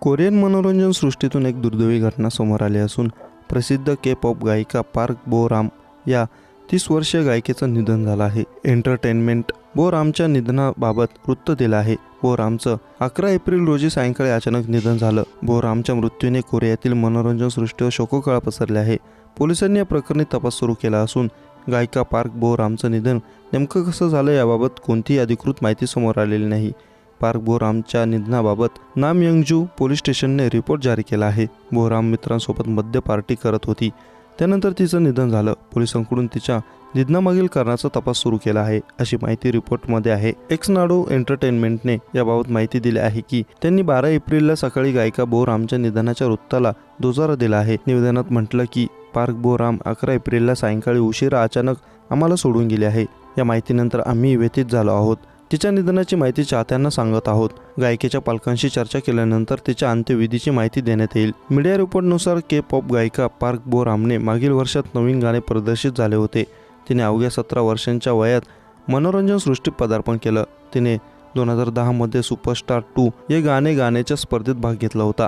Korean मनोरंजन सृष्टीतून एक दुर्दैवी घटना समोर आली असून प्रसिद्ध के-पॉप गायिका पार्क बो राम या 30 वर्षीय गायिकेचं निधन झालं आहे. एंटरटेनमेंट बो रामच्या निधनाबाबत वृत्त दिलं आहे. बो रामचं 11 एप्रिल रोजी सायंकाळी अचानक निधन झालं. बो रामच्या मृत्यूने कोरियातील मनोरंजन सृष्टीवर शोककळा पसरली आहे. पोलिसांनी या प्रकरणी तपास सुरू केला असून गायिका पार्क बो रामचं निधन नेमकं कसं झालं याबाबत कोणतीही अधिकृत माहिती समोर आलेली नाही. पार्क बो रामच्या निधनाबाबत नामयंगजू पोलीस स्टेशनने रिपोर्ट जारी केला आहे. बो राम मित्रांसोबत मद्य पार्टी करत होती. त्यानंतर तिचं निधन झालं. पोलिसांकडून तिच्या निधनामागील कारणाचा तपास सुरू केला आहे अशी माहिती रिपोर्टमध्ये आहे. एक्सनाडो एंटरटेनमेंटने याबाबत माहिती दिली आहे की त्यांनी 12 एप्रिलला सकाळी गायिका बो रामच्या निधनाच्या वृत्ताला दुजोरा दिला आहे. निवेदनात म्हटलं की पार्क बो राम 11 एप्रिलला सायंकाळी उशिरा अचानक आम्हाला सोडून गेली आहे. या माहितीनंतर आम्ही व्यथित झालो आहोत. तिच्या निधनाची माहिती चाहत्यांना सांगत आहोत. गायिकेच्या पालकांशी चर्चा केल्यानंतर तिच्या अंत्यविधीची माहिती देण्यात येईल. मीडिया रिपोर्टनुसार के-पॉप गायिका पार्क बो रामने मागील वर्षात नवीन गाणे प्रदर्शित झाले होते. तिने अवघ्या 17 वर्षांच्या वयात मनोरंजन सृष्टीत पदार्पण केलं. तिने 2010 मध्ये सुपरस्टार 2 या गाणे गाण्याच्या स्पर्धेत भाग घेतला होता.